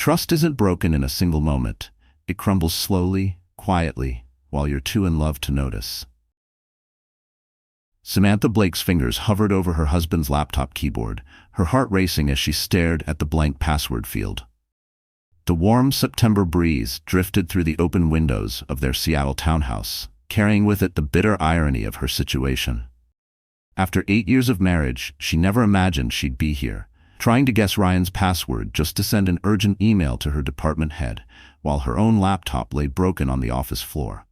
Trust isn't broken in a single moment. It crumbles slowly, quietly, while you're too in love to notice. Samantha Blake's fingers hovered over her husband's laptop keyboard, her heart racing as she stared at the blank password field. The warm September breeze drifted through the open windows of their Seattle townhouse, carrying with it the bitter irony of her situation. After 8 years of marriage, she never imagined she'd be here, trying to guess Ryan's password just to send an urgent email to her department head, while her own laptop lay broken on the office floor.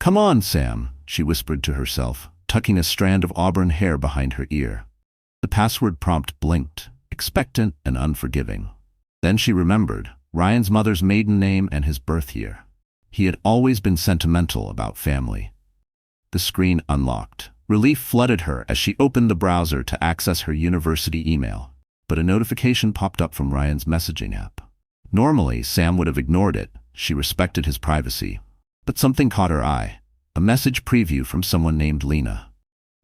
"Come on, Sam," she whispered to herself, tucking a strand of auburn hair behind her ear. The password prompt blinked, expectant and unforgiving. Then she remembered Ryan's mother's maiden name and his birth year. He had always been sentimental about family. The screen unlocked. Relief flooded her as she opened the browser to access her university email, but a notification popped up from Ryan's messaging app. Normally, Sam would have ignored it. She respected his privacy. But something caught her eye. A message preview from someone named Lena.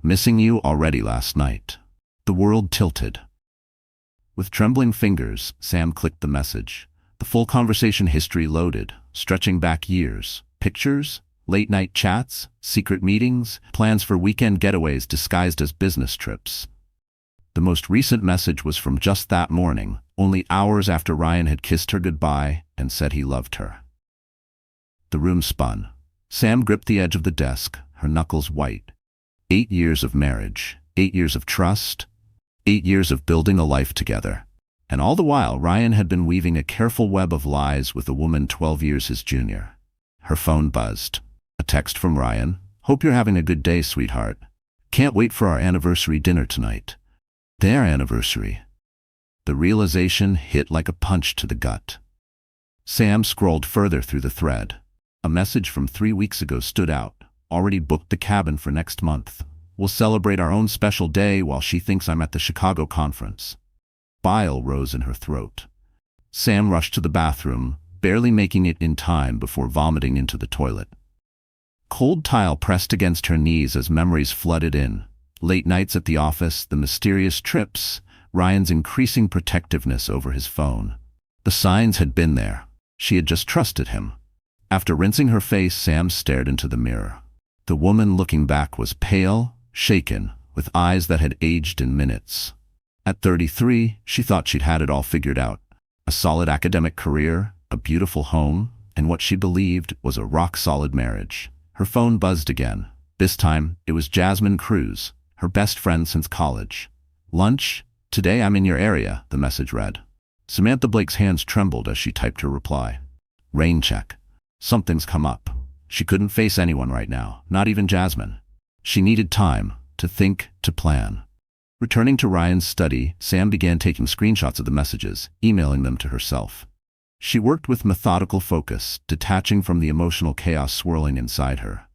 "Missing you already last night." The world tilted. With trembling fingers, Sam clicked the message. The full conversation history loaded, stretching back years. Pictures, late-night chats, secret meetings, plans for weekend getaways disguised as business trips. The most recent message was from just that morning, only hours after Ryan had kissed her goodbye and said he loved her. The room spun. Sam gripped the edge of the desk, her knuckles white. 8 years of marriage, 8 years of trust, 8 years of building a life together. And all the while, Ryan had been weaving a careful web of lies with a woman 12 years his junior. Her phone buzzed. A text from Ryan. "Hope you're having a good day, sweetheart. Can't wait for our anniversary dinner tonight." Their anniversary. The realization hit like a punch to the gut. Sam scrolled further through the thread. A message from 3 weeks ago stood out. "Already booked the cabin for next month. We'll celebrate our own special day while she thinks I'm at the Chicago conference." Bile rose in her throat. Sam rushed to the bathroom, barely making it in time before vomiting into the toilet. Cold tile pressed against her knees as memories flooded in. Late nights at the office, the mysterious trips, Ryan's increasing protectiveness over his phone. The signs had been there. She had just trusted him. After rinsing her face, Sam stared into the mirror. The woman looking back was pale, shaken, with eyes that had aged in minutes. At 33, she thought she'd had it all figured out. A solid academic career, a beautiful home, and what she believed was a rock-solid marriage. Her phone buzzed again. This time, it was Jasmine Cruz, her best friend since college. "Lunch? Today I'm in your area," the message read. Samantha Blake's hands trembled as she typed her reply. "Rain check. Something's come up." She couldn't face anyone right now, not even Jasmine. She needed time to think, to plan. Returning to Ryan's study, Sam began taking screenshots of the messages, emailing them to herself. She worked with methodical focus, detaching from the emotional chaos swirling inside her.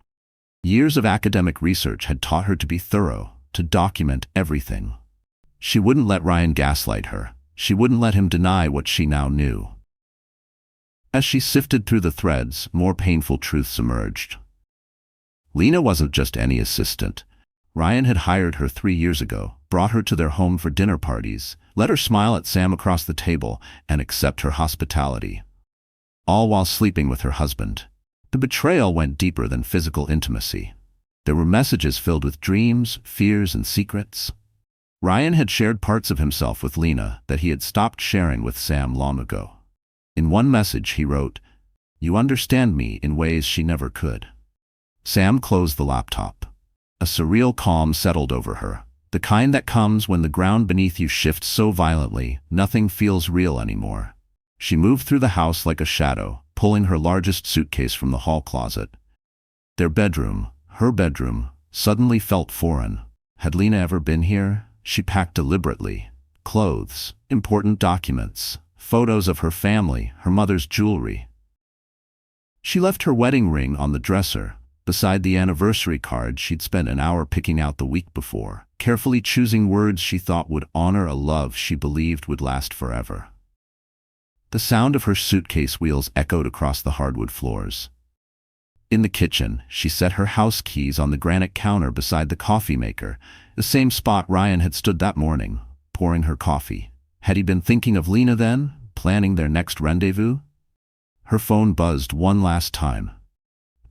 Years of academic research had taught her to be thorough, to document everything. She wouldn't let Ryan gaslight her. She wouldn't let him deny what she now knew. As she sifted through the threads, more painful truths emerged. Lena wasn't just any assistant. Ryan had hired her 3 years ago, brought her to their home for dinner parties, let her smile at Sam across the table, and accept her hospitality. All while sleeping with her husband. The betrayal went deeper than physical intimacy. There were messages filled with dreams, fears, and secrets. Ryan had shared parts of himself with Lena that he had stopped sharing with Sam long ago. In one message he wrote, "You understand me in ways she never could." Sam closed the laptop. A surreal calm settled over her, the kind that comes when the ground beneath you shifts so violently, nothing feels real anymore. She moved through the house like a shadow, pulling her largest suitcase from the hall closet. Their bedroom, her bedroom, suddenly felt foreign. Had Lena ever been here? She packed deliberately. Clothes, important documents, photos of her family, her mother's jewelry. She left her wedding ring on the dresser, beside the anniversary card she'd spent an hour picking out the week before, carefully choosing words she thought would honor a love she believed would last forever. The sound of her suitcase wheels echoed across the hardwood floors. In the kitchen, she set her house keys on the granite counter beside the coffee maker, the same spot Ryan had stood that morning, pouring her coffee. Had he been thinking of Lena then? planning their next rendezvous? Her phone buzzed one last time.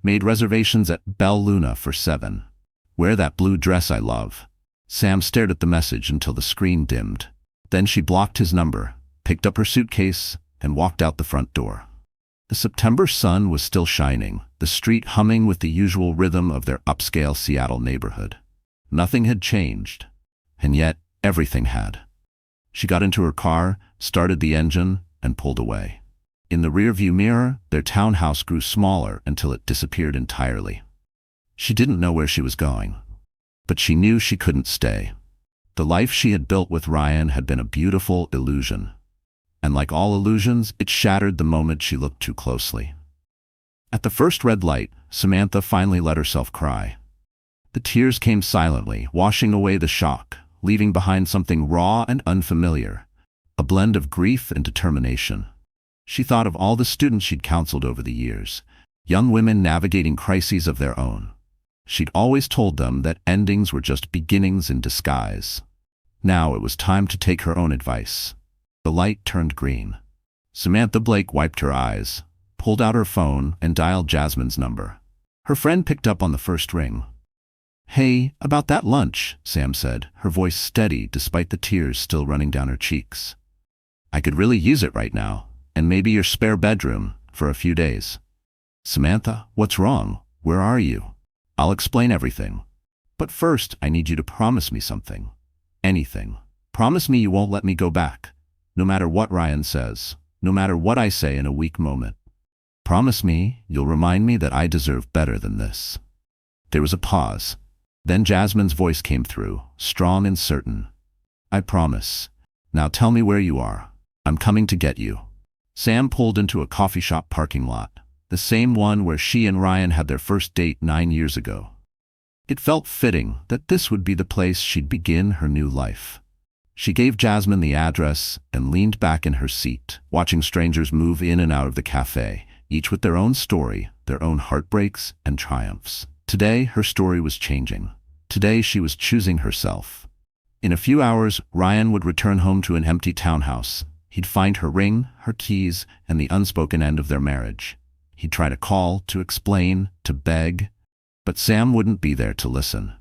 Made reservations at Bella Luna for 7. Wear that blue dress I love. Sam stared at the message until the screen dimmed. Then she blocked his number, picked up her suitcase, and walked out the front door. The September sun was still shining, the street humming with the usual rhythm of their upscale Seattle neighborhood. Nothing had changed, and yet everything had. She got into her car, started the engine, and pulled away. In the rearview mirror, their townhouse grew smaller until it disappeared entirely. She didn't know where she was going, but she knew she couldn't stay. The life she had built with Ryan had been a beautiful illusion, and like all illusions, it shattered the moment she looked too closely. At the first red light, Samantha finally let herself cry. The tears came silently, washing away the shock, leaving behind something raw and unfamiliar, a blend of grief and determination. She thought of all the students she'd counseled over the years, young women navigating crises of their own. She'd always told them that endings were just beginnings in disguise. Now it was time to take her own advice. The light turned green. Samantha Blake wiped her eyes, pulled out her phone, and dialed Jasmine's number. Her friend picked up on the first ring. "Hey, about that lunch," Sam said, her voice steady despite the tears still running down her cheeks. "I could really use it right now, and maybe your spare bedroom, for a few days." "Samantha, what's wrong? Where are you?" "I'll explain everything. But first, I need you to promise me something. Anything. Promise me you won't let me go back. No matter what Ryan says, no matter what I say in a weak moment. Promise me you'll remind me that I deserve better than this." There was a pause. Then Jasmine's voice came through, strong and certain. "I promise. Now tell me where you are. I'm coming to get you." Sam pulled into a coffee shop parking lot, the same one where she and Ryan had their first date 9 years ago. It felt fitting that this would be the place she'd begin her new life. She gave Jasmine the address and leaned back in her seat, watching strangers move in and out of the cafe, each with their own story, their own heartbreaks and triumphs. Today, her story was changing. Today, she was choosing herself. In a few hours, Ryan would return home to an empty townhouse. He'd find her ring, her keys, and the unspoken end of their marriage. He'd try to call, to explain, to beg. But Sam wouldn't be there to listen.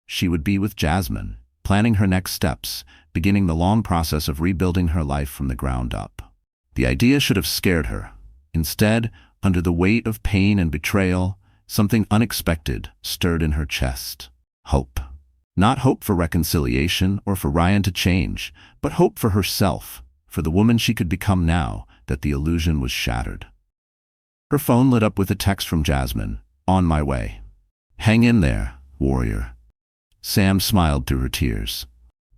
She would be with Jasmine, planning her next steps, beginning the long process of rebuilding her life from the ground up. The idea should have scared her. Instead, under the weight of pain and betrayal, something unexpected stirred in her chest. Hope. Not hope for reconciliation or for Ryan to change, but hope for herself, for the woman she could become now that the illusion was shattered. Her phone lit up with a text from Jasmine. "On my way. Hang in there, warrior." Sam smiled through her tears.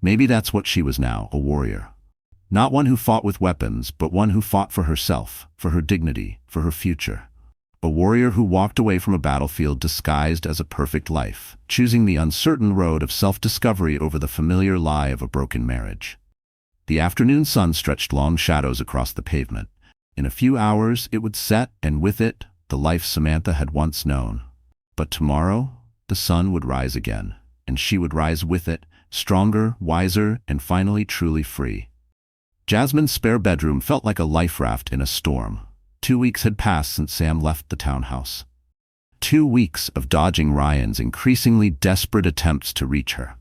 Maybe that's what she was now, a warrior. Not one who fought with weapons, but one who fought for herself, for her dignity, for her future. A warrior who walked away from a battlefield disguised as a perfect life, choosing the uncertain road of self-discovery over the familiar lie of a broken marriage. The afternoon sun stretched long shadows across the pavement. In a few hours it would set, and with it, the life Samantha had once known. But tomorrow, the sun would rise again, and she would rise with it, stronger, wiser, and finally truly free. Jasmine's spare bedroom felt like a life raft in a storm. 2 weeks had passed since Sam left the townhouse. 2 weeks of dodging Ryan's increasingly desperate attempts to reach her.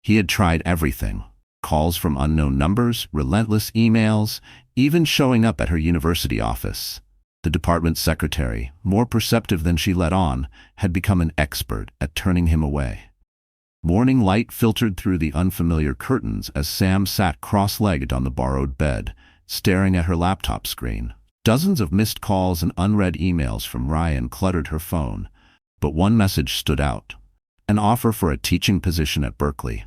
He had tried everything. Calls from unknown numbers, relentless emails, even showing up at her university office. The department secretary, more perceptive than she let on, had become an expert at turning him away. Morning light filtered through the unfamiliar curtains as Sam sat cross-legged on the borrowed bed, staring at her laptop screen. Dozens of missed calls and unread emails from Ryan cluttered her phone, but one message stood out: an offer for a teaching position at Berkeley.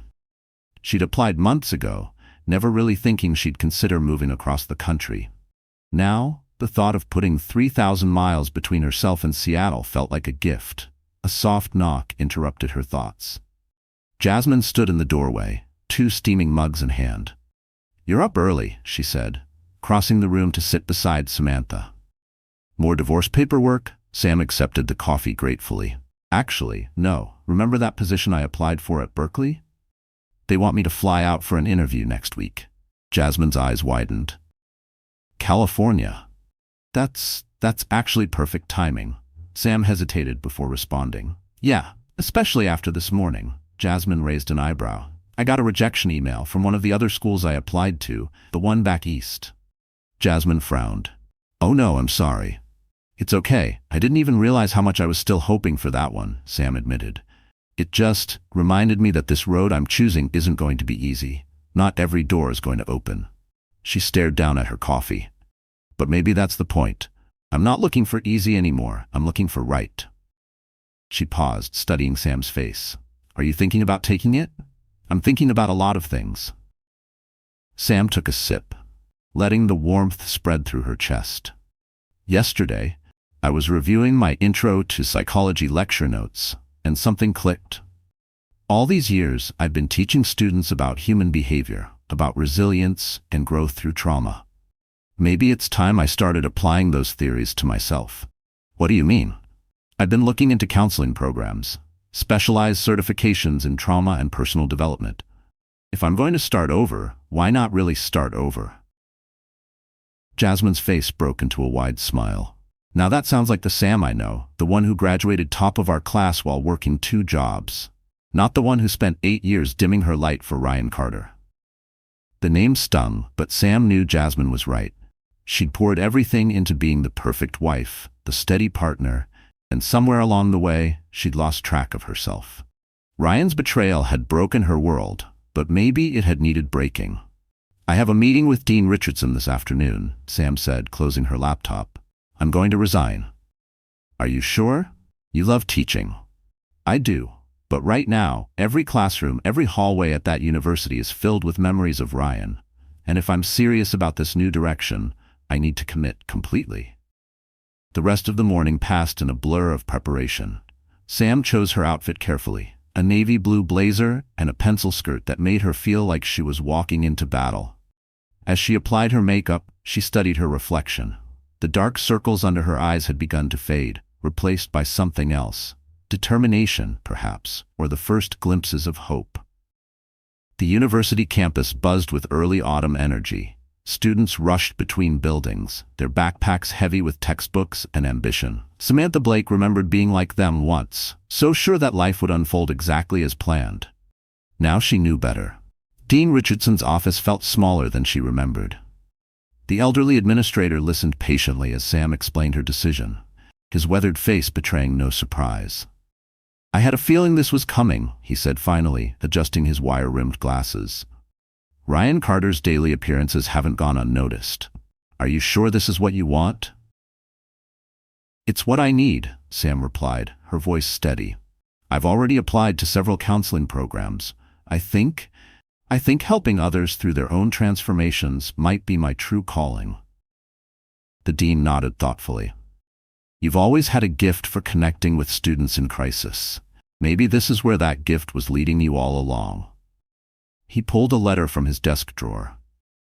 She'd applied months ago, never really thinking she'd consider moving across the country. Now, the thought of putting 3,000 miles between herself and Seattle felt like a gift. A soft knock interrupted her thoughts. Jasmine stood in the doorway, 2 steaming mugs in hand. "You're up early," she said, crossing the room to sit beside Samantha. "More divorce paperwork?" Sam accepted the coffee gratefully. "Actually, no. Remember that position I applied for at Berkeley? They want me to fly out for an interview next week." Jasmine's eyes widened. California. That's actually perfect timing. Sam hesitated before responding. Yeah, especially after this morning. Jasmine raised an eyebrow. I got a rejection email from one of the other schools I applied to, the one back east. Jasmine frowned. Oh no, I'm sorry. It's okay. I didn't even realize how much I was still hoping for that one, Sam admitted. It just reminded me that this road I'm choosing isn't going to be easy. Not every door is going to open. She stared down at her coffee. But maybe that's the point. I'm not looking for easy anymore. I'm looking for right. She paused, studying Sam's face. Are you thinking about taking it? I'm thinking about a lot of things. Sam took a sip, letting the warmth spread through her chest. Yesterday, I was reviewing my Intro to Psychology lecture notes, and something clicked. All these years, I've been teaching students about human behavior, about resilience and growth through trauma. Maybe it's time I started applying those theories to myself. What do you mean? I've been looking into counseling programs, specialized certifications in trauma and personal development. If I'm going to start over, why not really start over? Jasmine's face broke into a wide smile. Now that sounds like the Sam I know, the one who graduated top of our class while working 2 jobs. Not the one who spent 8 years dimming her light for Ryan Carter. The name stung, but Sam knew Jasmine was right. She'd poured everything into being the perfect wife, the steady partner, and somewhere along the way, she'd lost track of herself. Ryan's betrayal had broken her world, but maybe it had needed breaking. I have a meeting with Dean Richardson this afternoon, Sam said, closing her laptop. I'm going to resign. Are you sure? You love teaching. I do. But right now, every classroom, every hallway at that university is filled with memories of Ryan. And if I'm serious about this new direction, I need to commit completely. The rest of the morning passed in a blur of preparation. Sam chose her outfit carefully, a navy blue blazer and a pencil skirt that made her feel like she was walking into battle. As she applied her makeup, she studied her reflection. The dark circles under her eyes had begun to fade, replaced by something else. Determination, perhaps, or the first glimpses of hope. The university campus buzzed with early autumn energy. Students rushed between buildings, their backpacks heavy with textbooks and ambition. Samantha Blake remembered being like them once, so sure that life would unfold exactly as planned. Now she knew better. Dean Richardson's office felt smaller than she remembered. The elderly administrator listened patiently as Sam explained her decision, his weathered face betraying no surprise. I had a feeling this was coming, he said finally, adjusting his wire-rimmed glasses. Ryan Carter's daily appearances haven't gone unnoticed. Are you sure this is what you want? It's what I need, Sam replied, her voice steady. I've already applied to several counseling programs. I think helping others through their own transformations might be my true calling. The dean nodded thoughtfully. You've always had a gift for connecting with students in crisis. Maybe this is where that gift was leading you all along. He pulled a letter from his desk drawer.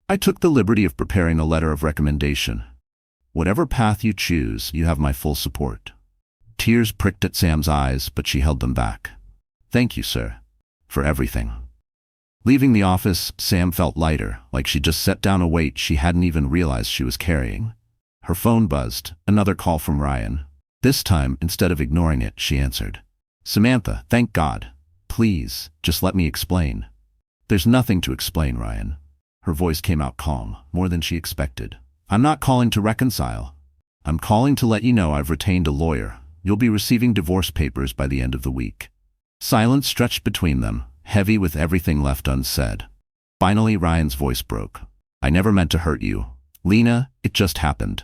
I took the liberty of preparing a letter of recommendation. Whatever path you choose, you have my full support. Tears pricked at Sam's eyes, but she held them back. Thank you, sir, for everything. Leaving the office, Sam felt lighter, like she just set down a weight she hadn't even realized she was carrying. Her phone buzzed, another call from Ryan. This time, instead of ignoring it, she answered. Samantha, thank God. Please, just let me explain. There's nothing to explain, Ryan. Her voice came out calm, more than she expected. I'm not calling to reconcile. I'm calling to let you know I've retained a lawyer. You'll be receiving divorce papers by the end of the week. Silence stretched between them, heavy with everything left unsaid. Finally, Ryan's voice broke. I never meant to hurt you. Lena, it just happened.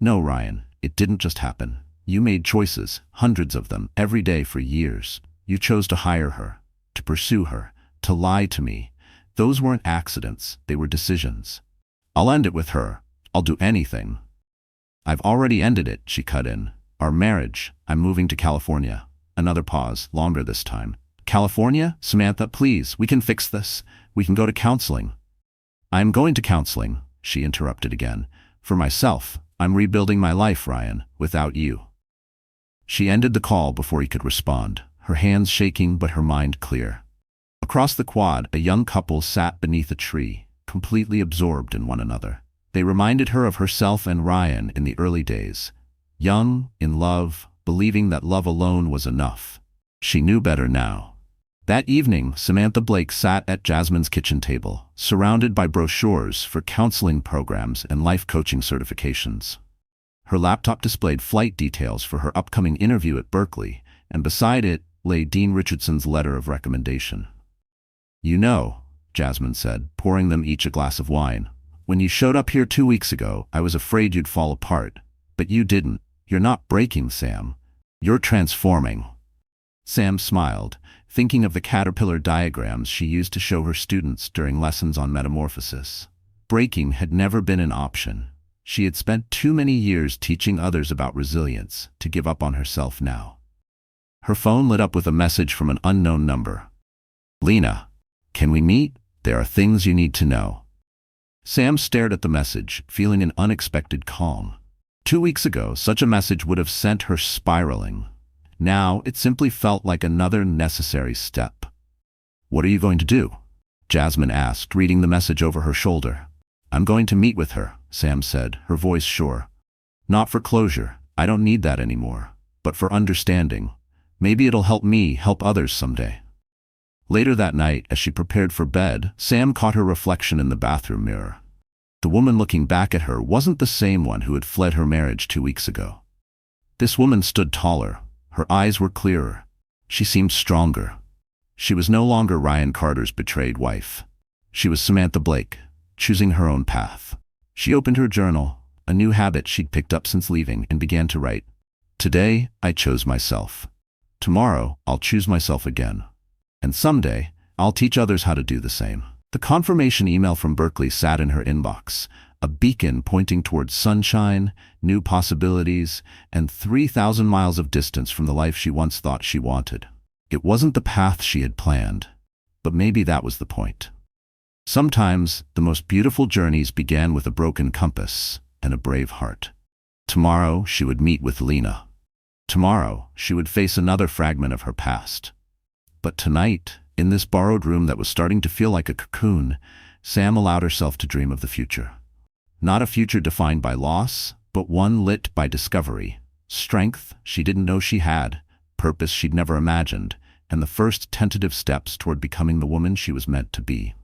No, Ryan, it didn't just happen. You made choices, hundreds of them, every day for years. You chose to hire her, to pursue her, to lie to me. Those weren't accidents, they were decisions. I'll end it with her. I'll do anything. I've already ended it, she cut in. Our marriage. I'm moving to California. Another pause, longer this time. California? Samantha, please, we can fix this. We can go to counseling. I'm going to counseling, she interrupted again. For myself. I'm rebuilding my life, Ryan, without you. She ended the call before he could respond, her hands shaking but her mind clear. Across the quad, a young couple sat beneath a tree, completely absorbed in one another. They reminded her of herself and Ryan in the early days. Young, in love, believing that love alone was enough. She knew better now. That evening, Samantha Blake sat at Jasmine's kitchen table, surrounded by brochures for counseling programs and life coaching certifications. Her laptop displayed flight details for her upcoming interview at Berkeley, and beside it lay Dean Richardson's letter of recommendation. "You know," Jasmine said, pouring them each a glass of wine, "when you showed up here 2 weeks ago, I was afraid you'd fall apart. But you didn't. You're not breaking, Sam. You're transforming." Sam smiled, thinking of the caterpillar diagrams she used to show her students during lessons on metamorphosis. Breaking had never been an option. She had spent too many years teaching others about resilience to give up on herself now. Her phone lit up with a message from an unknown number. "Lena, can we meet? There are things you need to know." Sam stared at the message, feeling an unexpected calm. 2 weeks ago, such a message would have sent her spiraling. Now, it simply felt like another necessary step. "What are you going to do?" Jasmine asked, reading the message over her shoulder. "I'm going to meet with her," Sam said, her voice sure. "Not for closure, I don't need that anymore, but for understanding. Maybe it'll help me help others someday." Later that night, as she prepared for bed, Sam caught her reflection in the bathroom mirror. The woman looking back at her wasn't the same one who had fled her marriage 2 weeks ago. This woman stood taller. Her eyes were clearer. She seemed stronger. She was no longer Ryan Carter's betrayed wife. She was Samantha Blake, choosing her own path. She opened her journal, a new habit she'd picked up since leaving, and began to write. "Today, I chose myself. Tomorrow, I'll choose myself again. And someday, I'll teach others how to do the same." The confirmation email from Berkeley sat in her inbox, a beacon pointing towards sunshine, new possibilities, and 3,000 miles of distance from the life she once thought she wanted. It wasn't the path she had planned, but maybe that was the point. Sometimes, the most beautiful journeys began with a broken compass and a brave heart. Tomorrow, she would meet with Lena. Tomorrow, she would face another fragment of her past. But tonight, in this borrowed room that was starting to feel like a cocoon, Sam allowed herself to dream of the future. Not a future defined by loss, but one lit by discovery, strength she didn't know she had, purpose she'd never imagined, and the first tentative steps toward becoming the woman she was meant to be.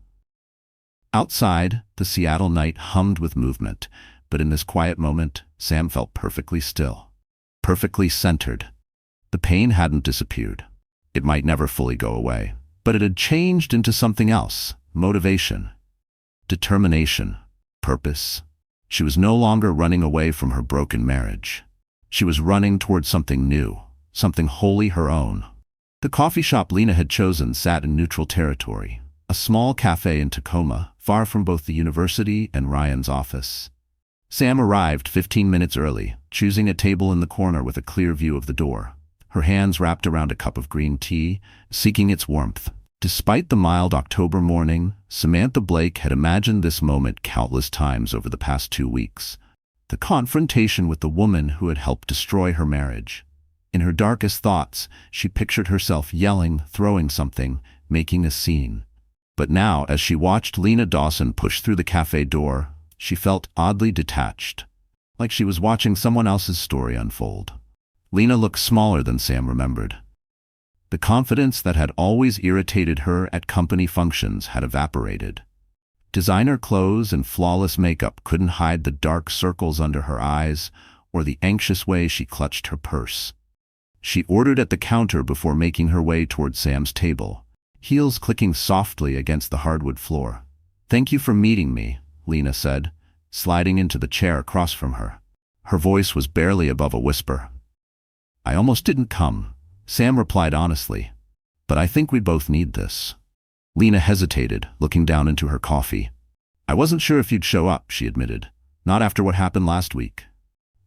Outside, the Seattle night hummed with movement, but in this quiet moment, Sam felt perfectly still, perfectly centered. The pain hadn't disappeared. It might never fully go away, but it had changed into something else: motivation, determination, purpose. She was no longer running away from her broken marriage. She was running toward something new, something wholly her own. The coffee shop Lena had chosen sat in neutral territory, a small cafe in Tacoma, far from both the university and Ryan's office. Sam arrived 15 minutes early, choosing a table in the corner with a clear view of the door, her hands wrapped around a cup of green tea, seeking its warmth. Despite the mild October morning, Samantha Blake had imagined this moment countless times over the past 2 weeks. The confrontation with the woman who had helped destroy her marriage. In her darkest thoughts, she pictured herself yelling, throwing something, making a scene. But now, as she watched Lena Dawson push through the cafe door, she felt oddly detached, like she was watching someone else's story unfold. Lena looked smaller than Sam remembered. The confidence that had always irritated her at company functions had evaporated. Designer clothes and flawless makeup couldn't hide the dark circles under her eyes or the anxious way she clutched her purse. She ordered at the counter before making her way toward Sam's table, heels clicking softly against the hardwood floor. "Thank you for meeting me," Lena said, sliding into the chair across from her. Her voice was barely above a whisper. "I almost didn't come," Sam replied honestly, "but I think we both need this." Lena hesitated, looking down into her coffee. "I wasn't sure if you'd show up," she admitted. "Not after what happened last week."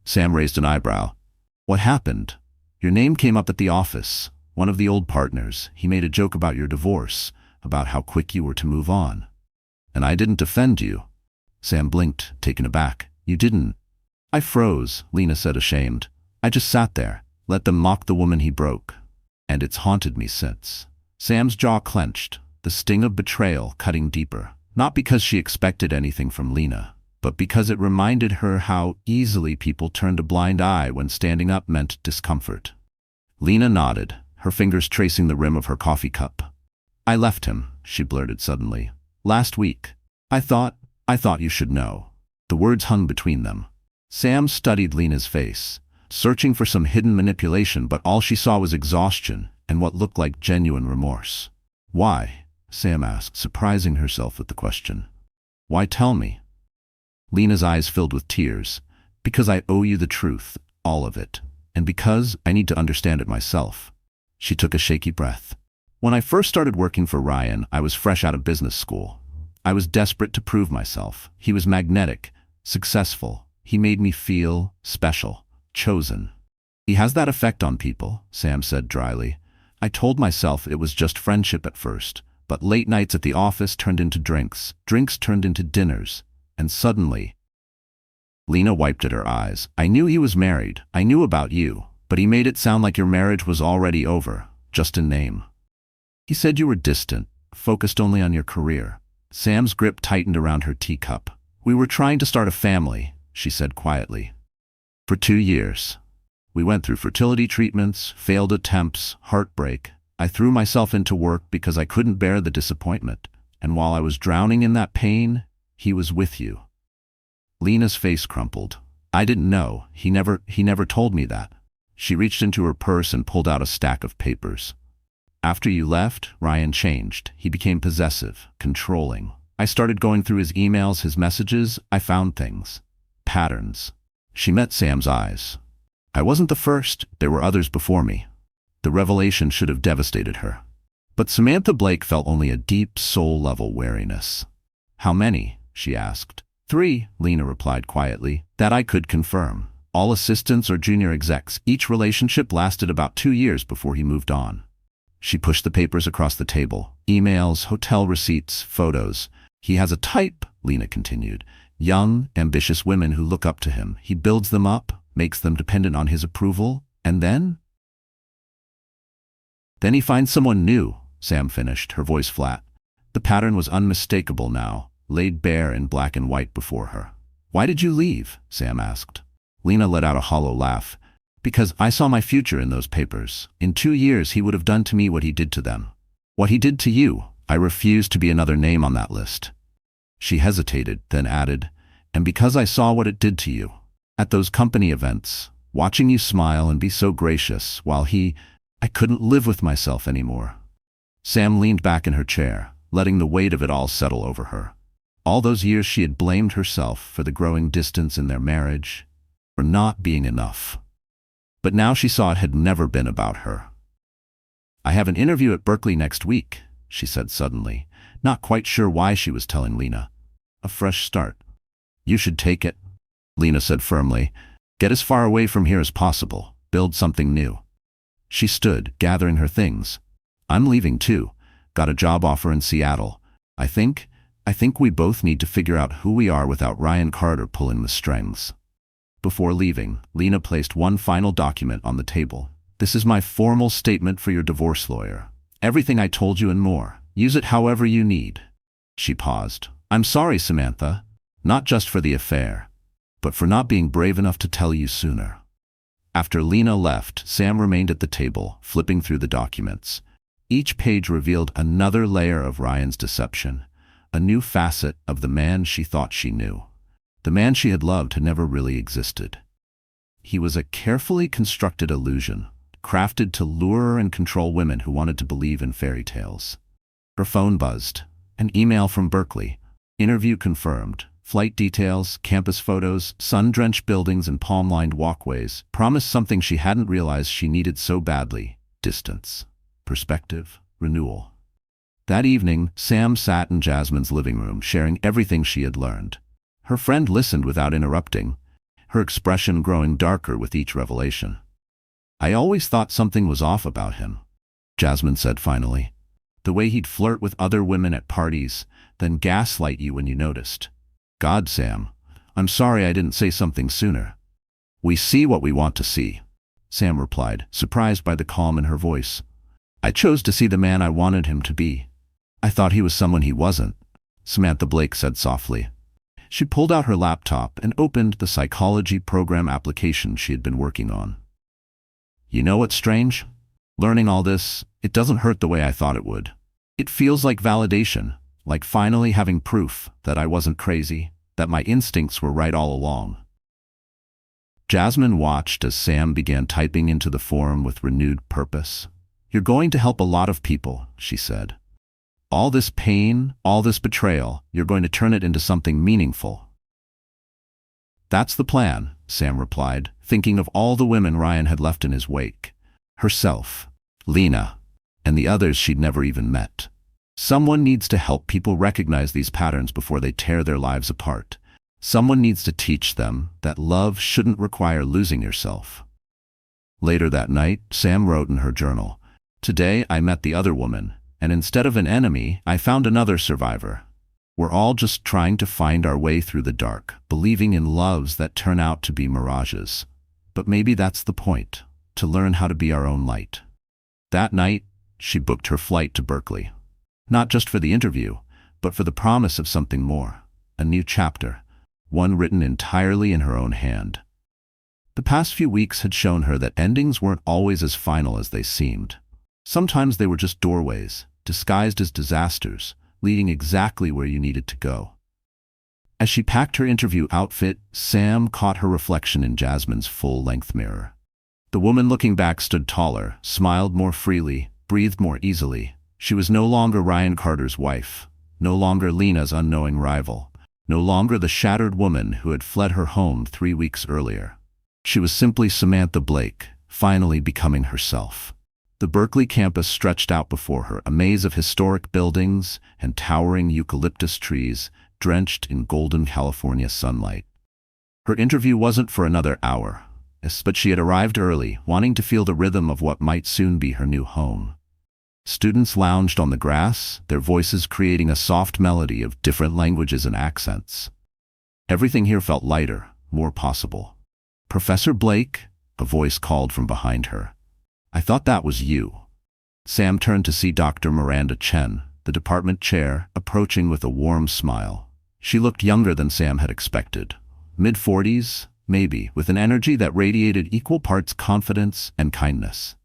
Sam raised an eyebrow. "What happened?" "Your name came up at the office. One of the old partners. He made a joke about your divorce, about how quick you were to move on. And I didn't defend you." Sam blinked, taken aback. "You didn't?" "I froze," Lena said, ashamed. "I just sat there, let them mock the woman he broke. And it's haunted me since." Sam's jaw clenched, the sting of betrayal cutting deeper. Not because she expected anything from Lena, but because it reminded her how easily people turned a blind eye when standing up meant discomfort. Lena nodded, her fingers tracing the rim of her coffee cup. "I left him," she blurted suddenly. "Last week. I thought you should know." The words hung between them. Sam studied Lena's face, searching for some hidden manipulation, but all she saw was exhaustion and what looked like genuine remorse. "Why?" Sam asked, surprising herself with the question. "Why tell me?" Lena's eyes filled with tears. "Because I owe you the truth, all of it, and because I need to understand it myself." She took a shaky breath. "When I first started working for Ryan, I was fresh out of business school. I was desperate to prove myself. He was magnetic, successful. He made me feel special, chosen. He has that effect on people," Sam said dryly. "I told myself it was just friendship at first, but late nights at the office turned into drinks, drinks turned into dinners, and suddenly—" Lena wiped at her eyes. "I knew he was married. I knew about you, but he made it sound like your marriage was already over, just in name. He said you were distant, focused only on your career." Sam's grip tightened around her teacup. "We were trying to start a family," she said quietly. "For 2 years. We went through fertility treatments, failed attempts, heartbreak. I threw myself into work because I couldn't bear the disappointment. And while I was drowning in that pain, he was with you." Lena's face crumpled. "I didn't know. He never told me that." She reached into her purse and pulled out a stack of papers. "After you left, Ryan changed. He became possessive, controlling. I started going through his emails, his messages. I found things. Patterns." She met Sam's eyes. "I wasn't the first. There were others before me." The revelation should have devastated her. But Samantha Blake felt only a deep, soul-level weariness. "How many?" she asked. "3, Lena replied quietly. "That I could confirm. All assistants or junior execs. Each relationship lasted about 2 years before he moved on." She pushed the papers across the table. "Emails, hotel receipts, photos. He has a type," Lena continued. "Young, ambitious women who look up to him. He builds them up, makes them dependent on his approval, and then he finds someone new," Sam finished, her voice flat. The pattern was unmistakable now, laid bare in black and white before her. "Why did you leave?" Sam asked. Lena let out a hollow laugh. "Because I saw my future in those papers. In 2 years he would have done to me what he did to them. What he did to you. I refused to be another name on that list." She hesitated, then added, "And because I saw what it did to you. At those company events, watching you smile and be so gracious, while I couldn't live with myself anymore." Sam leaned back in her chair, letting the weight of it all settle over her. All those years she had blamed herself for the growing distance in their marriage, for not being enough. But now she saw it had never been about her. "I have an interview at Berkeley next week," she said suddenly, not quite sure why she was telling Lena. "A fresh start." "You should take it," Lena said firmly. "Get as far away from here as possible. Build something new." She stood, gathering her things. "I'm leaving too. Got a job offer in Seattle. I think we both need to figure out who we are without Ryan Carter pulling the strings." Before leaving, Lena placed one final document on the table. "This is my formal statement for your divorce lawyer. Everything I told you and more. Use it however you need." She paused. "I'm sorry, Samantha. Not just for the affair, but for not being brave enough to tell you sooner." After Lena left, Sam remained at the table, flipping through the documents. Each page revealed another layer of Ryan's deception, a new facet of the man she thought she knew. The man she had loved had never really existed. He was a carefully constructed illusion, crafted to lure and control women who wanted to believe in fairy tales. Her phone buzzed. An email from Berkeley. Interview confirmed. Flight details, campus photos, sun-drenched buildings and palm-lined walkways promised something she hadn't realized she needed so badly: distance, perspective, renewal. That evening, Sam sat in Jasmine's living room, sharing everything she had learned. Her friend listened without interrupting, her expression growing darker with each revelation. "I always thought something was off about him," Jasmine said finally. "The way he'd flirt with other women at parties, then gaslight you when you noticed. God, Sam, I'm sorry I didn't say something sooner." "We see what we want to see," Sam replied, surprised by the calm in her voice. "I chose to see the man I wanted him to be. I thought he was someone he wasn't," Samantha Blake said softly. She pulled out her laptop and opened the psychology program application she had been working on. You know what's strange? Learning all this, it doesn't hurt the way I thought it would. It feels like validation, like finally having proof that I wasn't crazy, that my instincts were right all along. Jasmine watched as Sam began typing into the form with renewed purpose. You're going to help a lot of people, she said. All this pain, all this betrayal, you're going to turn it into something meaningful. That's the plan, Sam replied, thinking of all the women Ryan had left in his wake. Herself, Lena, and the others she'd never even met. Someone needs to help people recognize these patterns before they tear their lives apart. Someone needs to teach them that love shouldn't require losing yourself. Later that night, Sam wrote in her journal, Today I met the other woman, and instead of an enemy, I found another survivor. We're all just trying to find our way through the dark, believing in loves that turn out to be mirages. But maybe that's the point, to learn how to be our own light. That night, she booked her flight to Berkeley. Not just for the interview, but for the promise of something more, a new chapter, one written entirely in her own hand. The past few weeks had shown her that endings weren't always as final as they seemed. Sometimes they were just doorways, disguised as disasters, leading exactly where you needed to go. As she packed her interview outfit, Sam caught her reflection in Jasmine's full-length mirror. The woman looking back stood taller, smiled more freely, breathed more easily. She was no longer Ryan Carter's wife, no longer Lena's unknowing rival, no longer the shattered woman who had fled her home 3 weeks earlier. She was simply Samantha Blake, finally becoming herself. The Berkeley campus stretched out before her, a maze of historic buildings and towering eucalyptus trees drenched in golden California sunlight. Her interview wasn't for another hour, but she had arrived early, wanting to feel the rhythm of what might soon be her new home. Students lounged on the grass, their voices creating a soft melody of different languages and accents. Everything here felt lighter, more possible. Professor Blake, a voice called from behind her. I thought that was you. Sam turned to see Dr. Miranda Chen, the department chair, approaching with a warm smile. She looked younger than Sam had expected. Mid-40s, maybe, with an energy that radiated equal parts confidence and kindness.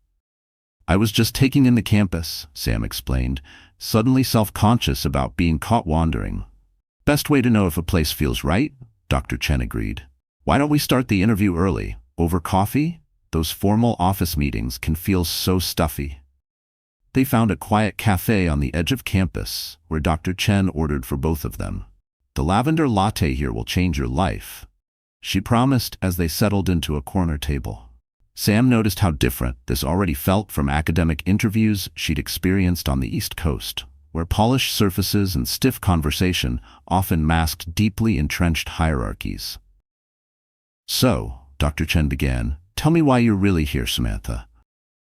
I was just taking in the campus, Sam explained, suddenly self-conscious about being caught wandering. Best way to know if a place feels right, Dr. Chen agreed. Why don't we start the interview early? Over coffee? Those formal office meetings can feel so stuffy. They found a quiet cafe on the edge of campus, where Dr. Chen ordered for both of them. The lavender latte here will change your life, she promised as they settled into a corner table. Sam noticed how different this already felt from academic interviews she'd experienced on the East Coast, where polished surfaces and stiff conversation often masked deeply entrenched hierarchies. So, Dr. Chen began, tell me why you're really here, Samantha.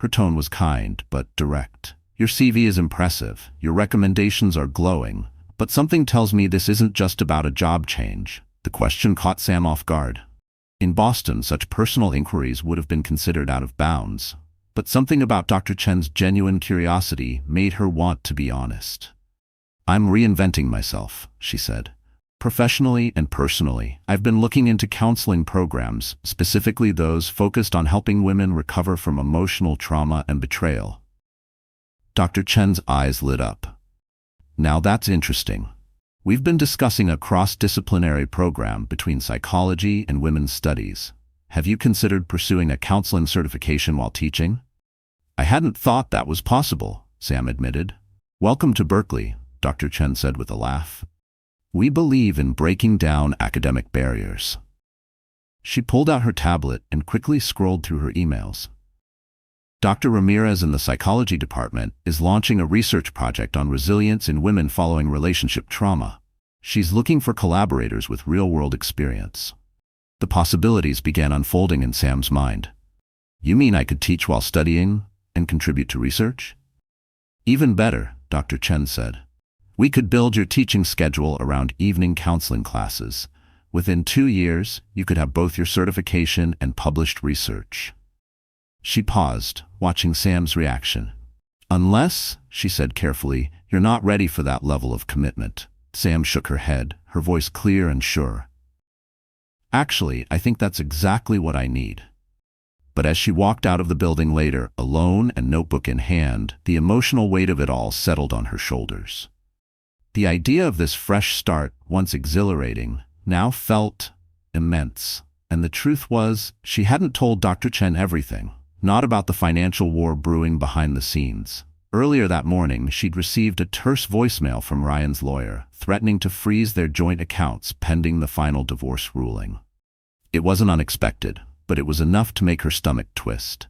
Her tone was kind, but direct. Your CV is impressive, your recommendations are glowing, but something tells me this isn't just about a job change. The question caught Sam off guard. In Boston, such personal inquiries would have been considered out of bounds, but something about Dr. Chen's genuine curiosity made her want to be honest. I'm reinventing myself, she said. Professionally and personally, I've been looking into counseling programs, specifically those focused on helping women recover from emotional trauma and betrayal. Dr. Chen's eyes lit up. Now that's interesting. We've been discussing a cross-disciplinary program between psychology and women's studies. Have you considered pursuing a counseling certification while teaching? I hadn't thought that was possible, Sam admitted. Welcome to Berkeley, Dr. Chen said with a laugh. We believe in breaking down academic barriers. She pulled out her tablet and quickly scrolled through her emails. Dr. Ramirez in the psychology department is launching a research project on resilience in women following relationship trauma. She's looking for collaborators with real-world experience. The possibilities began unfolding in Sam's mind. You mean I could teach while studying and contribute to research? Even better, Dr. Chen said. We could build your teaching schedule around evening counseling classes. Within 2 years, you could have both your certification and published research. She paused, watching Sam's reaction. Unless, she said carefully, you're not ready for that level of commitment. Sam shook her head, her voice clear and sure. Actually, I think that's exactly what I need. But as she walked out of the building later, alone and notebook in hand, the emotional weight of it all settled on her shoulders. The idea of this fresh start, once exhilarating, now felt immense. And the truth was, she hadn't told Dr. Chen everything, not about the financial war brewing behind the scenes. Earlier that morning, she'd received a terse voicemail from Ryan's lawyer, threatening to freeze their joint accounts pending the final divorce ruling. It wasn't unexpected, but it was enough to make her stomach twist.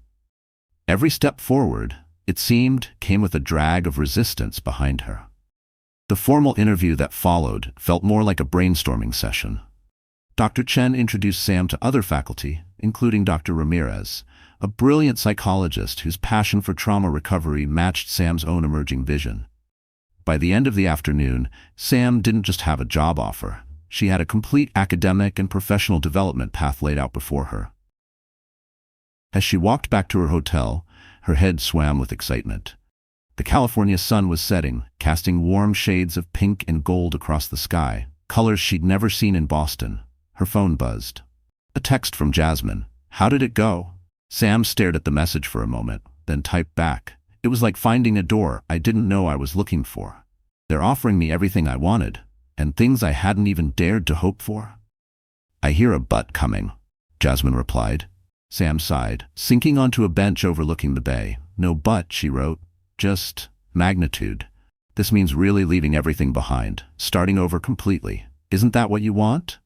Every step forward, it seemed, came with a drag of resistance behind her. The formal interview that followed felt more like a brainstorming session. Dr. Chen introduced Sam to other faculty, including Dr. Ramirez, a brilliant psychologist whose passion for trauma recovery matched Sam's own emerging vision. By the end of the afternoon, Sam didn't just have a job offer. She had a complete academic and professional development path laid out before her. As she walked back to her hotel, her head swam with excitement. The California sun was setting, casting warm shades of pink and gold across the sky, colors she'd never seen in Boston. Her phone buzzed. A text from Jasmine. How did it go? Sam stared at the message for a moment, then typed back. It was like finding a door I didn't know I was looking for. They're offering me everything I wanted, and things I hadn't even dared to hope for. I hear a but coming, Jasmine replied. Sam sighed, sinking onto a bench overlooking the bay. No but, she wrote. Just magnitude. This means really leaving everything behind, starting over completely. Isn't that what you want?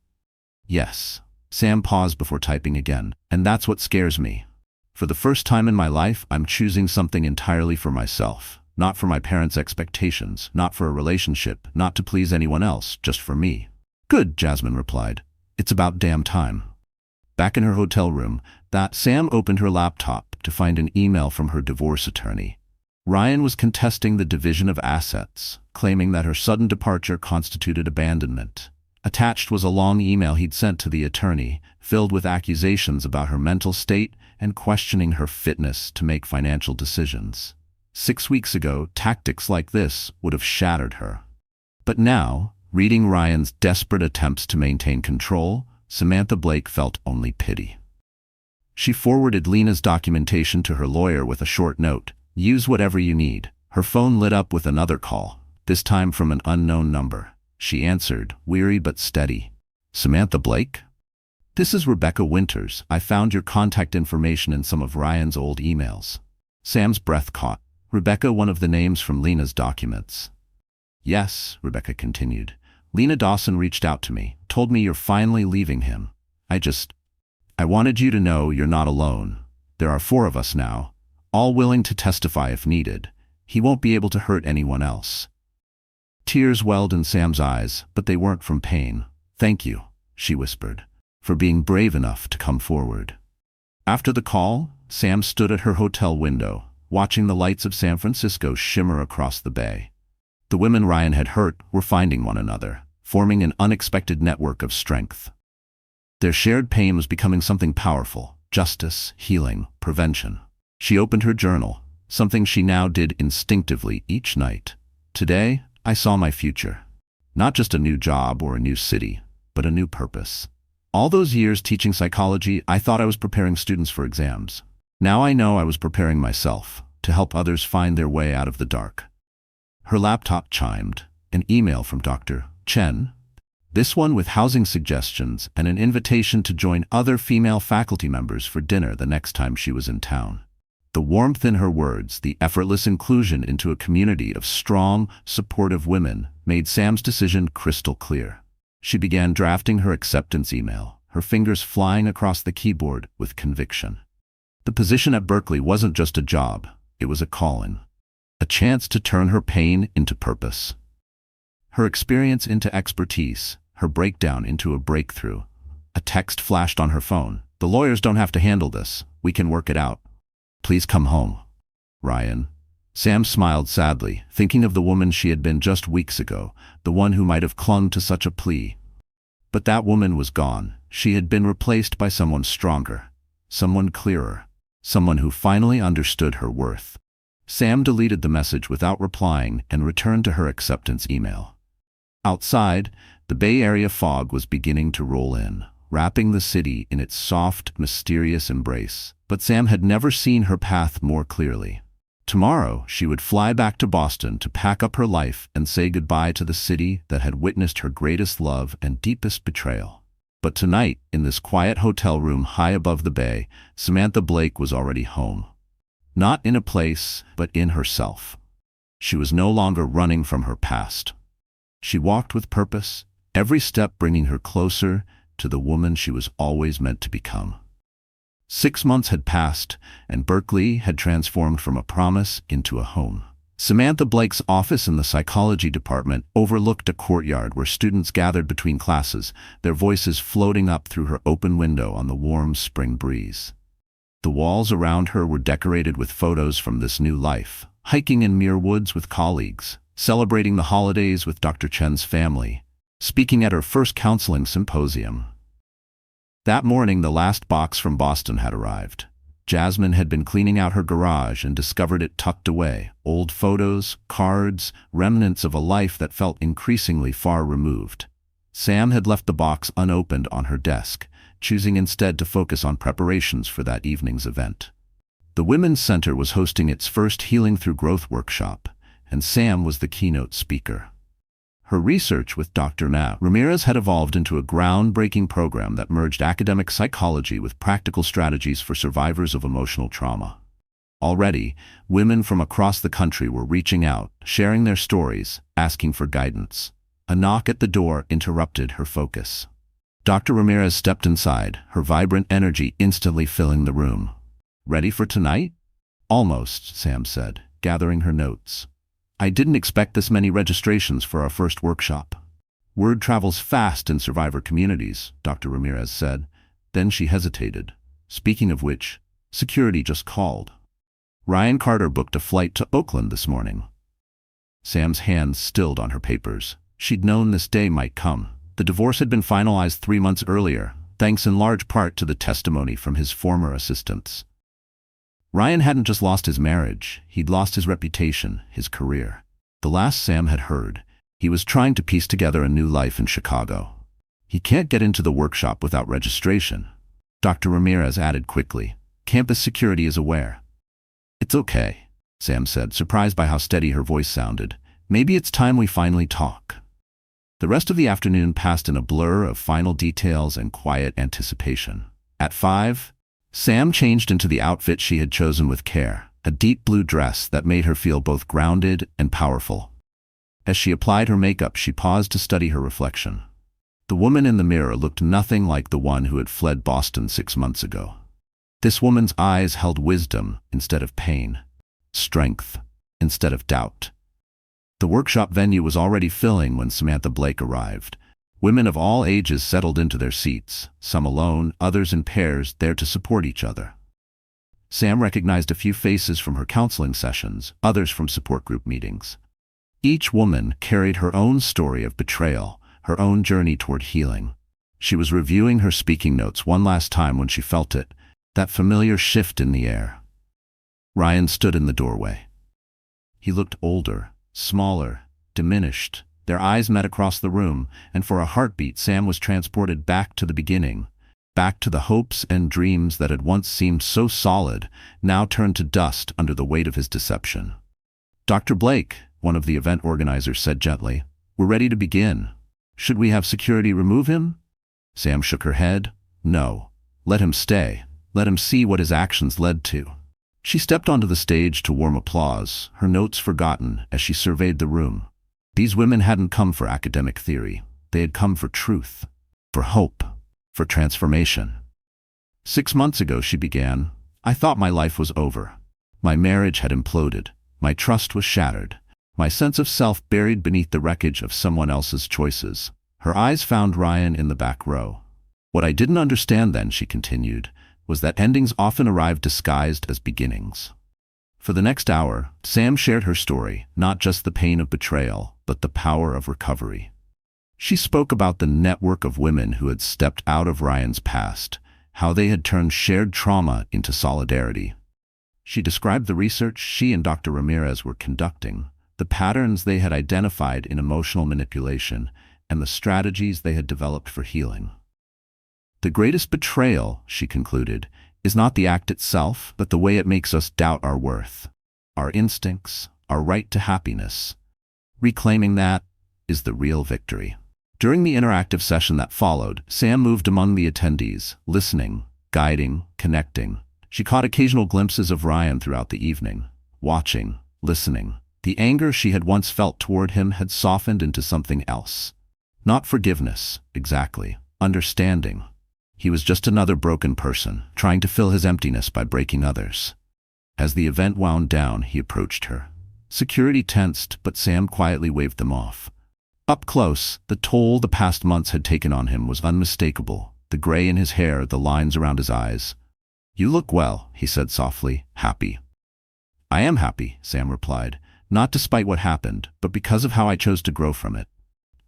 Yes. Sam paused before typing again. And that's what scares me. For the first time in my life, I'm choosing something entirely for myself. Not for my parents' expectations, not for a relationship, not to please anyone else, just for me. Good, Jasmine replied. It's about damn time. Back in her hotel room, Sam opened her laptop to find an email from her divorce attorney. Ryan was contesting the division of assets, claiming that her sudden departure constituted abandonment. Attached was a long email he'd sent to the attorney, filled with accusations about her mental state and questioning her fitness to make financial decisions. 6 weeks ago, tactics like this would have shattered her. But now, reading Ryan's desperate attempts to maintain control, Samantha Blake felt only pity. She forwarded Lena's documentation to her lawyer with a short note. Use whatever you need. Her phone lit up with another call, this time from an unknown number. She answered, weary but steady. Samantha Blake? This is Rebecca Winters. I found your contact information in some of Ryan's old emails. Sam's breath caught. Rebecca, one of the names from Lena's documents. Yes, Rebecca continued. Lena Dawson reached out to me, told me you're finally leaving him. I wanted you to know you're not alone. There are 4 of us now, all willing to testify if needed. He won't be able to hurt anyone else. Tears welled in Sam's eyes, but they weren't from pain. Thank you, she whispered, for being brave enough to come forward. After the call, Sam stood at her hotel window, watching the lights of San Francisco shimmer across the bay. The women Ryan had hurt were finding one another, forming an unexpected network of strength. Their shared pain was becoming something powerful: justice, healing, prevention. She opened her journal, something she now did instinctively each night. Today, I saw my future. Not just a new job or a new city, but a new purpose. All those years teaching psychology, I thought I was preparing students for exams. Now I know I was preparing myself to help others find their way out of the dark. Her laptop chimed, an email from Dr. Chen, this one with housing suggestions and an invitation to join other female faculty members for dinner the next time she was in town. The warmth in her words, the effortless inclusion into a community of strong, supportive women, made Sam's decision crystal clear. She began drafting her acceptance email, her fingers flying across the keyboard with conviction. The position at Berkeley wasn't just a job, it was a calling. A chance to turn her pain into purpose. Her experience into expertise, her breakdown into a breakthrough. A text flashed on her phone. The lawyers don't have to handle this. We can work it out. Please come home, Ryan. Sam smiled sadly, thinking of the woman she had been just weeks ago, the one who might have clung to such a plea. But that woman was gone. She had been replaced by someone stronger, someone clearer, someone who finally understood her worth. Sam deleted the message without replying and returned to her acceptance email. Outside, the Bay Area fog was beginning to roll in, wrapping the city in its soft, mysterious embrace. But Sam had never seen her path more clearly. Tomorrow, she would fly back to Boston to pack up her life and say goodbye to the city that had witnessed her greatest love and deepest betrayal. But tonight, in this quiet hotel room high above the bay, Samantha Blake was already home. Not in a place, but in herself. She was no longer running from her past. She walked with purpose, every step bringing her closer to the woman she was always meant to become. 6 months had passed, and Berkeley had transformed from a promise into a home. Samantha Blake's office in the psychology department overlooked a courtyard where students gathered between classes, their voices floating up through her open window on the warm spring breeze. The walls around her were decorated with photos from this new life, hiking in Muir Woods with colleagues, celebrating the holidays with Dr. Chen's family, speaking at her first counseling symposium. That morning, the last box from Boston had arrived. Jasmine had been cleaning out her garage and discovered it tucked away, old photos, cards, remnants of a life that felt increasingly far removed. Sam had left the box unopened on her desk, choosing instead to focus on preparations for that evening's event. The Women's Center was hosting its first Healing Through Growth workshop, and Sam was the keynote speaker. Her research with Dr. Ramirez had evolved into a groundbreaking program that merged academic psychology with practical strategies for survivors of emotional trauma. Already, women from across the country were reaching out, sharing their stories, asking for guidance. A knock at the door interrupted her focus. Dr. Ramirez stepped inside, her vibrant energy instantly filling the room. "Ready for tonight?" "Almost," Sam said, gathering her notes. "I didn't expect this many registrations for our first workshop." "Word travels fast in survivor communities," Dr. Ramirez said. Then she hesitated. "Speaking of which, security just called. Ryan Carter booked a flight to Oakland this morning." Sam's hands stilled on her papers. She'd known this day might come. The divorce had been finalized 3 months earlier, thanks in large part to the testimony from his former assistants. Ryan hadn't just lost his marriage, he'd lost his reputation, his career. The last Sam had heard, he was trying to piece together a new life in Chicago. "He can't get into the workshop without registration," Dr. Ramirez added quickly. "Campus security is aware." "It's okay," Sam said, surprised by how steady her voice sounded. "Maybe it's time we finally talk." The rest of the afternoon passed in a blur of final details and quiet anticipation. At 5, Sam changed into the outfit she had chosen with care, a deep blue dress that made her feel both grounded and powerful. As she applied her makeup, she paused to study her reflection. The woman in the mirror looked nothing like the one who had fled Boston 6 months ago. This woman's eyes held wisdom instead of pain, strength instead of doubt. The workshop venue was already filling when Samantha Blake arrived. Women of all ages settled into their seats, some alone, others in pairs, there to support each other. Sam recognized a few faces from her counseling sessions, others from support group meetings. Each woman carried her own story of betrayal, her own journey toward healing. She was reviewing her speaking notes one last time when she felt it, that familiar shift in the air. Ryan stood in the doorway. He looked older, smaller, diminished. Their eyes met across the room, and for a heartbeat Sam was transported back to the beginning, back to the hopes and dreams that had once seemed so solid, now turned to dust under the weight of his deception. "Dr. Blake," one of the event organizers said gently, "we're ready to begin. Should we have security remove him?" Sam shook her head. "No. Let him stay. Let him see what his actions led to." She stepped onto the stage to warm applause, her notes forgotten as she surveyed the room. These women hadn't come for academic theory. They had come for truth, for hope, for transformation. 6 months ago, she began, "I thought my life was over. My marriage had imploded. My trust was shattered. My sense of self buried beneath the wreckage of someone else's choices." Her eyes found Ryan in the back row. "What I didn't understand then," she continued, "was that endings often arrive disguised as beginnings." For the next hour, Sam shared her story, not just the pain of betrayal, but the power of recovery. She spoke about the network of women who had stepped out of Ryan's past, how they had turned shared trauma into solidarity. She described the research she and Dr. Ramirez were conducting, the patterns they had identified in emotional manipulation, and the strategies they had developed for healing. The greatest betrayal, she concluded, is not the act itself, but the way it makes us doubt our worth, our instincts, our right to happiness. Reclaiming that is the real victory. During the interactive session that followed, Sam moved among the attendees, listening, guiding, connecting. She caught occasional glimpses of Ryan throughout the evening, watching, listening. The anger she had once felt toward him had softened into something else. Not forgiveness, exactly. Understanding. He was just another broken person, trying to fill his emptiness by breaking others. As the event wound down, he approached her. Security tensed, but Sam quietly waved them off. Up close, the toll the past months had taken on him was unmistakable. The gray in his hair, the lines around his eyes. "You look well," he said softly, "happy." "I am happy," Sam replied, "not despite what happened, but because of how I chose to grow from it."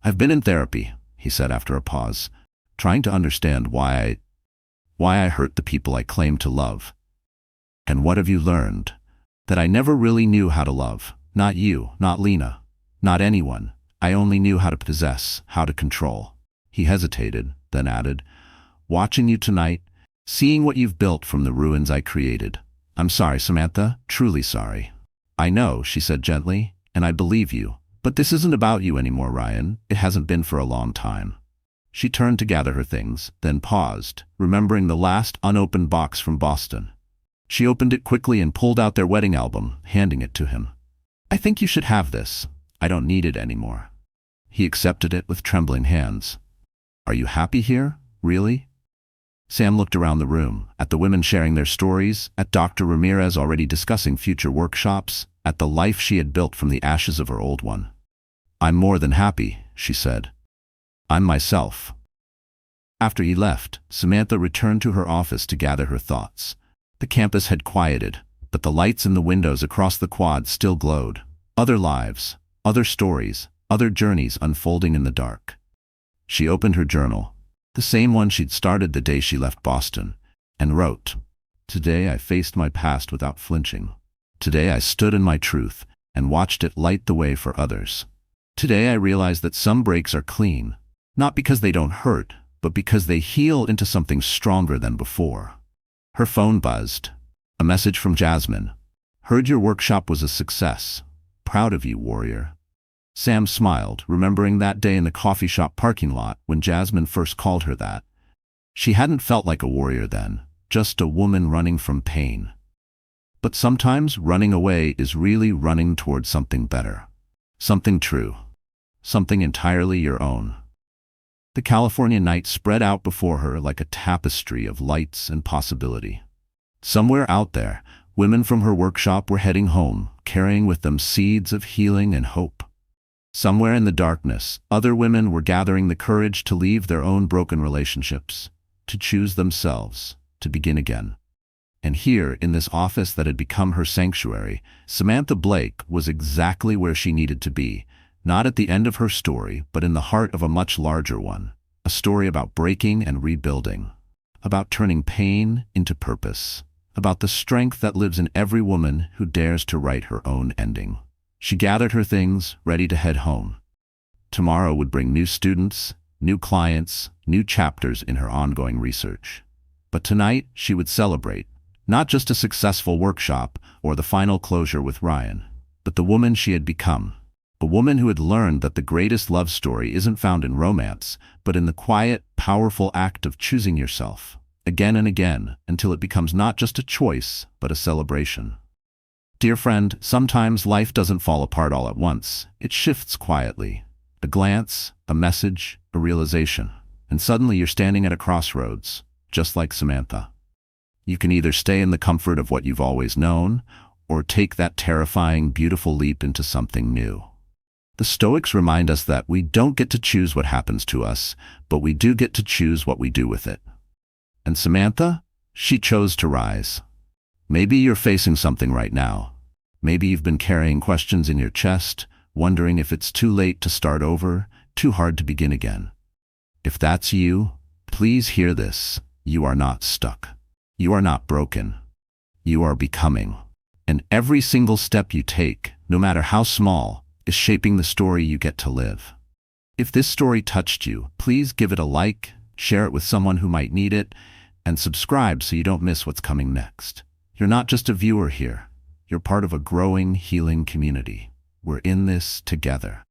"I've been in therapy," he said after a pause, "trying to understand why I hurt the people I claim to love." "And what have you learned?" "That I never really knew how to love. Not you, not Lena, not anyone. I only knew how to possess, how to control." He hesitated, then added, "Watching you tonight, seeing what you've built from the ruins I created. I'm sorry, Samantha, truly sorry." "I know," she said gently, "and I believe you. But this isn't about you anymore, Ryan. It hasn't been for a long time." She turned to gather her things, then paused, remembering the last unopened box from Boston. She opened it quickly and pulled out their wedding album, handing it to him. "I think you should have this. I don't need it anymore." He accepted it with trembling hands. "Are you happy here? Really?" Sam looked around the room, at the women sharing their stories, at Dr. Ramirez already discussing future workshops, at the life she had built from the ashes of her old one. "I'm more than happy," she said. "I'm myself." After he left, Samantha returned to her office to gather her thoughts. The campus had quieted, but the lights in the windows across the quad still glowed. Other lives, other stories, other journeys unfolding in the dark. She opened her journal, the same one she'd started the day she left Boston, and wrote, "Today I faced my past without flinching. Today I stood in my truth and watched it light the way for others. Today I realized that some breaks are clean, not because they don't hurt, but because they heal into something stronger than before." Her phone buzzed. A message from Jasmine. "Heard your workshop was a success. Proud of you, warrior." Sam smiled, remembering that day in the coffee shop parking lot when Jasmine first called her that. She hadn't felt like a warrior then, just a woman running from pain. But sometimes running away is really running towards something better. Something true. Something entirely your own. The California night spread out before her like a tapestry of lights and possibility. Somewhere out there, women from her workshop were heading home, carrying with them seeds of healing and hope. Somewhere in the darkness, other women were gathering the courage to leave their own broken relationships, to choose themselves, to begin again. And here, in this office that had become her sanctuary, Samantha Blake was exactly where she needed to be, not at the end of her story, but in the heart of a much larger one. A story about breaking and rebuilding, about turning pain into purpose, about the strength that lives in every woman who dares to write her own ending. She gathered her things, ready to head home. Tomorrow would bring new students, new clients, new chapters in her ongoing research. But tonight, she would celebrate, not just a successful workshop or the final closure with Ryan, but the woman she had become. A woman who had learned that the greatest love story isn't found in romance, but in the quiet, powerful act of choosing yourself, again and again, until it becomes not just a choice, but a celebration. Dear friend, sometimes life doesn't fall apart all at once. It shifts quietly. A glance, a message, a realization, and suddenly you're standing at a crossroads, just like Samantha. You can either stay in the comfort of what you've always known, or take that terrifying, beautiful leap into something new. The Stoics remind us that we don't get to choose what happens to us, but we do get to choose what we do with it. And Samantha, she chose to rise. Maybe you're facing something right now. Maybe you've been carrying questions in your chest, wondering if it's too late to start over, too hard to begin again. If that's you, please hear this. You are not stuck. You are not broken. You are becoming. And every single step you take, no matter how small, is shaping the story you get to live. If this story touched you, please give it a like, share it with someone who might need it, and subscribe so you don't miss what's coming next. You're not just a viewer here. You're part of a growing, healing community. We're in this together.